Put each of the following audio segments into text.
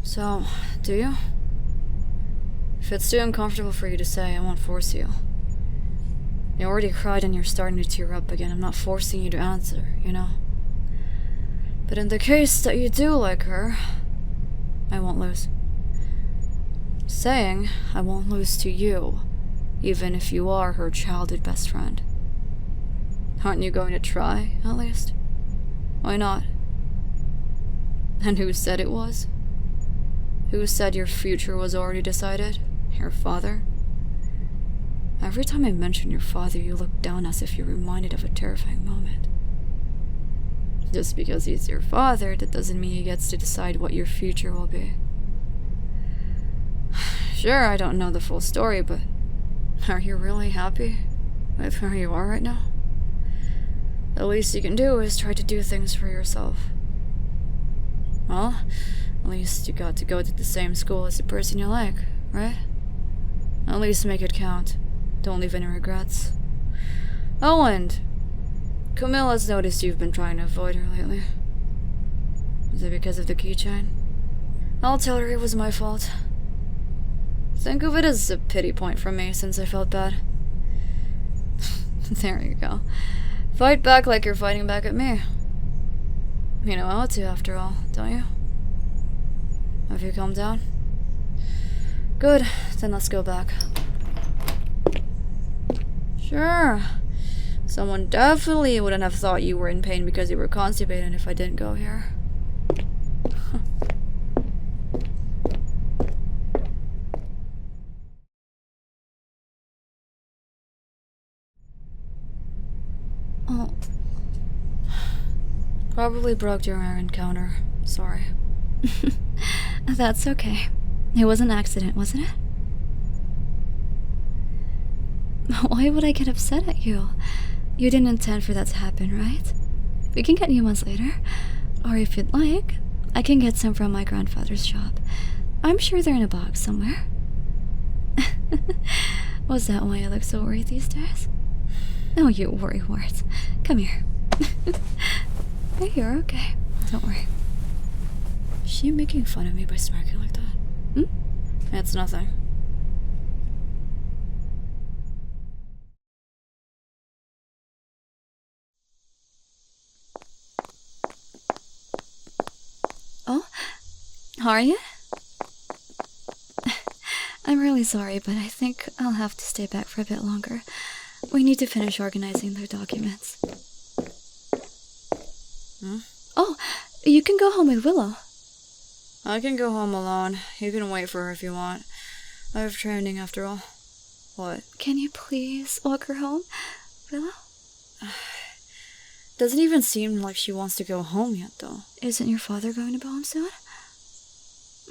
So, do you? If it's too uncomfortable for you to say, I won't force you. You already cried and you're starting to tear up again. I'm not forcing you to answer, you know? But in the case that you do like her, I won't lose. Saying I won't lose to you, even if you are her childhood best friend. Aren't you going to try, at least? Why not? And who said it was? Who said your future was already decided? Your father? Every time I mention your father, you look down as if you're reminded of a terrifying moment. Just because he's your father, that doesn't mean he gets to decide what your future will be. Sure, I don't know the full story, but are you really happy with where you are right now? The least you can do is try to do things for yourself. Well, at least you got to go to the same school as the person you like, right? At least make it count. Don't leave any regrets. Oh, and Kamilla's noticed you've been trying to avoid her lately. Is it because of the keychain? I'll tell her it was my fault. Think of it as a pity point from me since I felt bad. There you go. Fight back like you're fighting back at me. You know how to, after all, don't you? Have you calmed down? Good, then let's go back. Sure. Someone definitely wouldn't have thought you were in pain because you were constipated if I didn't go here. Oh. Probably broke your errand counter. Sorry. That's okay. It was an accident, wasn't it? Why would I get upset at you? You didn't intend for that to happen, right? We can get new ones later. Or if you'd like, I can get some from my grandfather's shop. I'm sure they're in a box somewhere. Was that why I look so worried these days? Oh, you worrywart. Come here. Hey, you're okay. Don't worry. Is she making fun of me by smirking like that? It's nothing. Oh? Are you? I'm really sorry, but I think I'll have to stay back for a bit longer. We need to finish organizing their documents. Oh, you can go home with Willow. I can go home alone. You can wait for her if you want. I have training after all. What? Can you please walk her home, Willow? Doesn't even seem like she wants to go home yet, though. Isn't your father going to go home soon?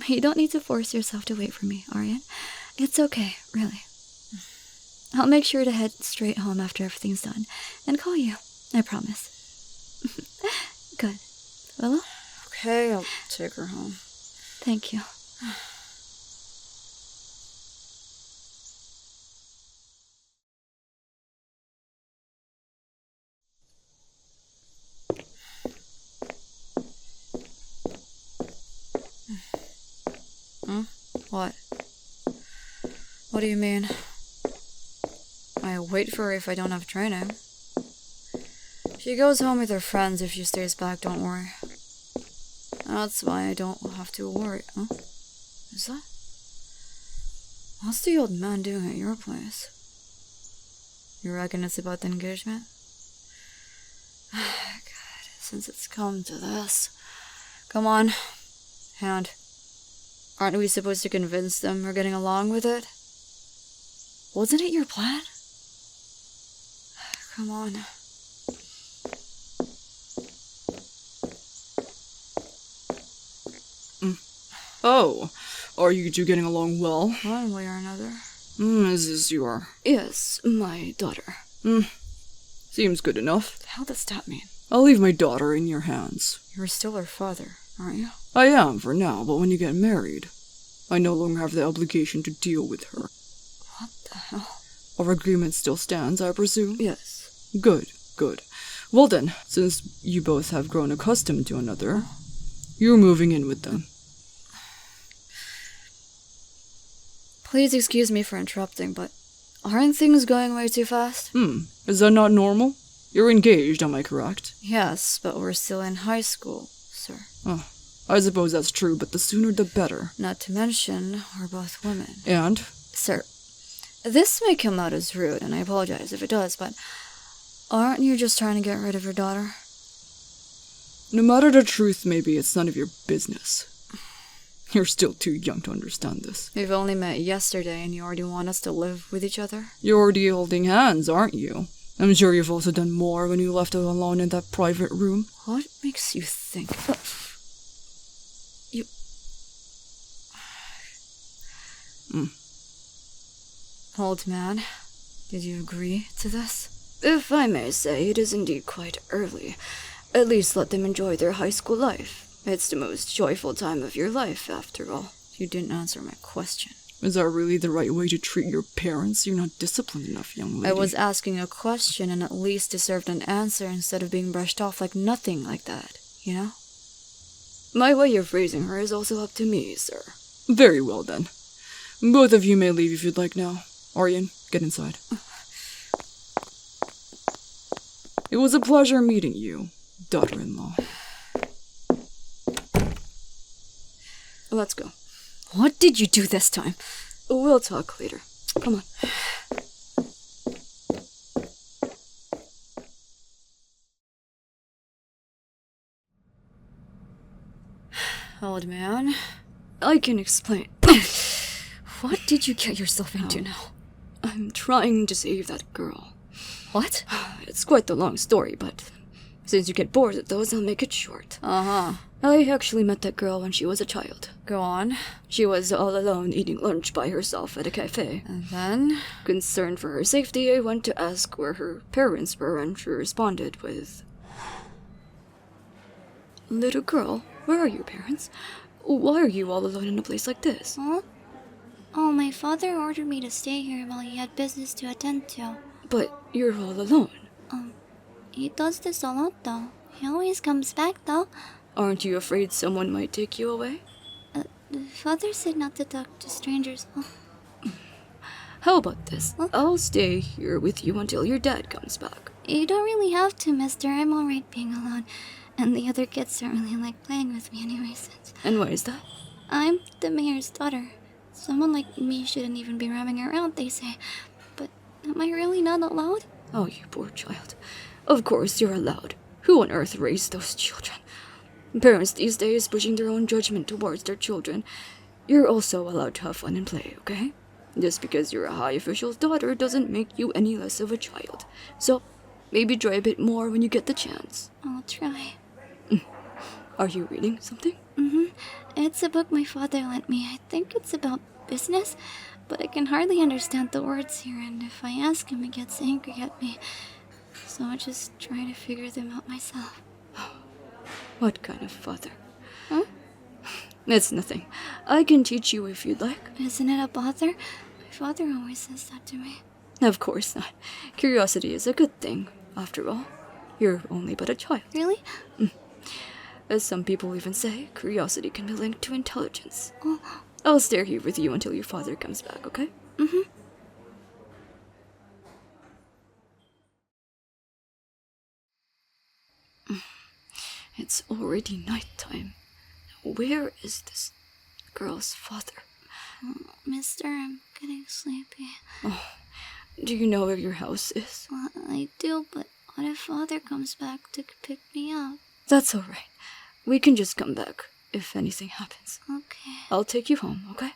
You don't need to force yourself to wait for me, Arianne. It's okay, really. I'll make sure to head straight home after everything's done and call you. I promise. Good. Willow? Okay, I'll take her home. Thank you. What? What do you mean? I wait for her if I don't have training. She goes home with her friends. If she stays back, don't worry. That's why I don't have to worry. Huh? Is that? What's the old man doing at your place? You reckon it's about the engagement? God, since it's come to this. Come on. Hand. Aren't we supposed to convince them we're getting along with it? Wasn't it your plan? Come on. Oh, are you two getting along well? One way or another. Is this your... Yes, my daughter. Seems good enough. What the hell does that mean? I'll leave my daughter in your hands. You're still her father, aren't you? I am for now, but when you get married, I no longer have the obligation to deal with her. What the hell? Our agreement still stands, I presume? Yes. Good, good. Well then, since you both have grown accustomed to another, you're moving in with them. Please excuse me for interrupting, but aren't things going way too fast? Is that not normal? You're engaged, am I correct? Yes, but we're still in high school, sir. Oh, I suppose that's true, but the sooner the better. Not to mention, we're both women. And? Sir, this may come out as rude, and I apologize if it does, but aren't you just trying to get rid of your daughter? No matter the truth may be, it's none of your business. You're still too young to understand this. We've only met yesterday and you already want us to live with each other? You're already holding hands, aren't you? I'm sure you've also done more when you left her alone in that private room. What makes you think... You... Old man, did you agree to this? If I may say, it is indeed quite early. At least let them enjoy their high school life. It's the most joyful time of your life, after all. You didn't answer my question. Is that really the right way to treat your parents? You're not disciplined enough, young lady. I was asking a question and at least deserved an answer instead of being brushed off like nothing like that, you know? My way of raising her is also up to me, sir. Very well, then. Both of you may leave if you'd like now. Arianne, get inside. It was a pleasure meeting you, daughter-in-law. Let's go. What did you do this time? We'll talk later. Come on. Old man, I can explain. What did you get yourself into now? I'm trying to save that girl. What? It's quite the long story, but since you get bored of those, I'll make it short. I actually met that girl when she was a child. Go on. She was all alone eating lunch by herself at a cafe. And then? Concerned for her safety, I went to ask where her parents were, and she responded with... Little girl, where are your parents? Why are you all alone in a place like this? Huh? Oh, my father ordered me to stay here while he had business to attend to. But you're all alone. He does this a lot, though. He always comes back, though. Aren't you afraid someone might take you away? Father said not to talk to strangers. How about this? I'll stay here with you until your dad comes back. You don't really have to, mister. I'm alright being alone. And the other kids don't really like playing with me anyway, since... And why is that? I'm the mayor's daughter. Someone like me shouldn't even be roaming around, they say. But am I really not allowed? Oh, you poor child. Of course you're allowed. Who on earth raised those children? Parents these days pushing their own judgment towards their children. You're also allowed to have fun and play, okay? Just because you're a high official's daughter doesn't make you any less of a child. So, maybe try a bit more when you get the chance. I'll try. Are you reading something? It's a book my father lent me. I think it's about business, but I can hardly understand the words here, and if I ask him, he gets angry at me. So I'll just try to figure them out myself. What kind of father? Huh? It's nothing. I can teach you if you'd like. Isn't it a bother? My father always says that to me. Of course not. Curiosity is a good thing, after all. You're only but a child. Really? As some people even say, curiosity can be linked to intelligence. Oh. I'll stay here with you until your father comes back, okay? It's already nighttime. Where is this girl's father? Mister, I'm getting sleepy. Oh, do you know where your house is? Well, I do, but what if father comes back to pick me up? That's alright. We can just come back if anything happens. Okay. I'll take you home, okay?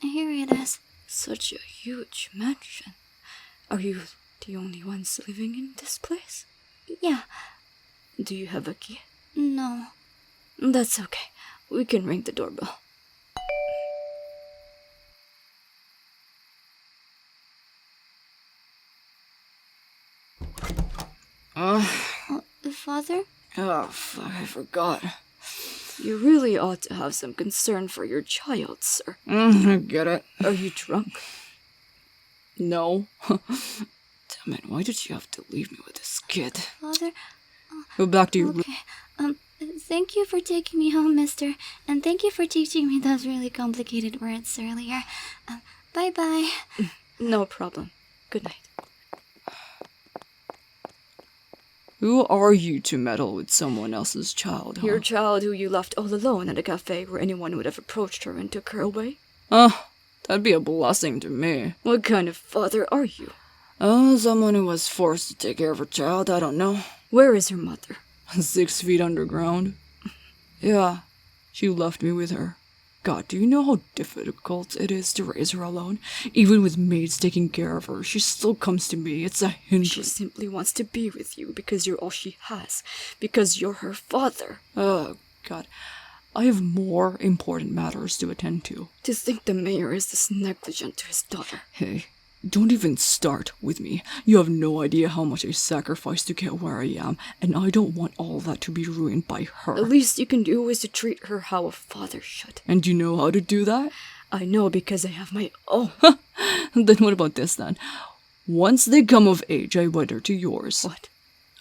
Here it is. Such a huge mansion. Are you the only ones living in this place? Yeah. Do you have a key? No. That's okay. We can ring the doorbell. Father? Oh, fuck, I forgot. You really ought to have some concern for your child, sir. I get it. Are you drunk? No. Damn it, why did you have to leave me with this kid? Father? Go back to your room. Okay. Thank you for taking me home, mister. And thank you for teaching me those really complicated words earlier. Bye-bye. No problem. Good night. Who are you to meddle with someone else's child, huh? Your child who you left all alone at a cafe where anyone would have approached her and took her away? That'd be a blessing to me. What kind of father are you? Someone who was forced to take care of her child, I don't know. Where is her mother? 6 feet underground. Yeah, she left me with her. God, do you know how difficult it is to raise her alone? Even with maids taking care of her, she still comes to me. It's a hindrance. She simply wants to be with you because you're all she has. Because you're her father. Oh, God. I have more important matters to attend to. To think the mayor is this negligent to his daughter. Hey, don't even start with me. You have no idea how much I sacrificed to get where I am, and I don't want all that to be ruined by her. The least you can do is to treat her how a father should. And you know how to do that? I know because I have my own. Then what about this then? Once they come of age, I wed her to yours. What?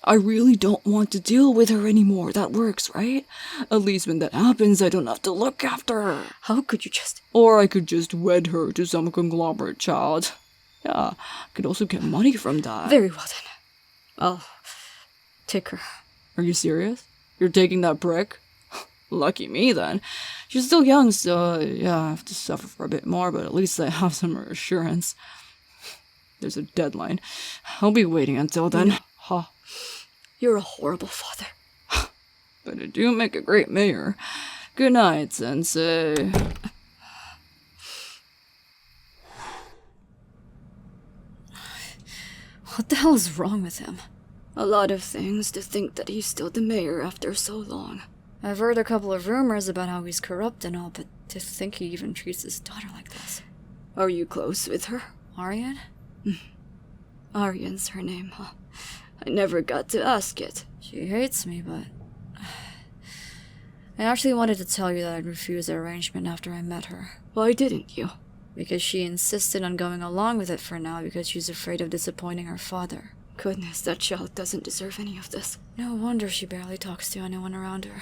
I really don't want to deal with her anymore. That works, right? At least when that happens, I don't have to look after her. How could you just... Or I could just wed her to some conglomerate child. Yeah, I could also get money from that. Very well then. I'll take her. Are you serious? You're taking that brick? Lucky me then. She's still young, so yeah, I have to suffer for a bit more, but at least I have some reassurance. There's a deadline. I'll be waiting until then. No. Huh. You're a horrible father. But I do make a great mayor. Good night, Sensei. What the hell is wrong with him? A lot of things to think that he's still the mayor after so long. I've heard a couple of rumors about how he's corrupt and all, but to think he even treats his daughter like this. Are you close with her? Arianne? Arianne's her name, huh? I never got to ask it. She hates me, but... I actually wanted to tell you that I'd refuse the arrangement after I met her. Why didn't you? Because she insisted on going along with it for now because she's afraid of disappointing her father. Goodness, that child doesn't deserve any of this. No wonder she barely talks to anyone around her.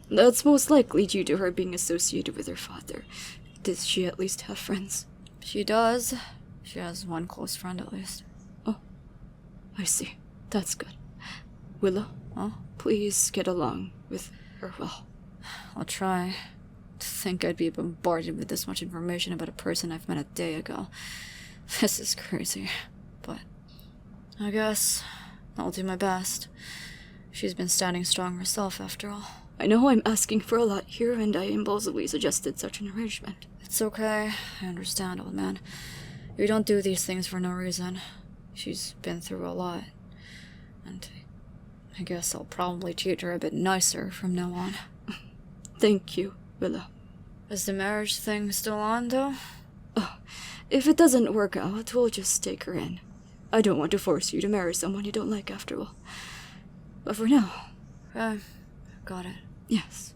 That's most likely due to her being associated with her father. Does she at least have friends? She does. She has one close friend at least. Oh, I see. That's good. Willow, please get along with her well. I'll try. To think I'd be bombarded with this much information about a person I've met a day ago. This is crazy. But I guess I'll do my best. She's been standing strong herself, after all. I know I'm asking for a lot here, and I impulsively suggested such an arrangement. It's okay. I understand, old man. You don't do these things for no reason. She's been through a lot. And I guess I'll probably treat her a bit nicer from now on. Thank you, Willow. Is the marriage thing still on, though? Oh, if it doesn't work out, we'll just take her in. I don't want to force you to marry someone you don't like, after all. But for now... Okay, got it. Yes.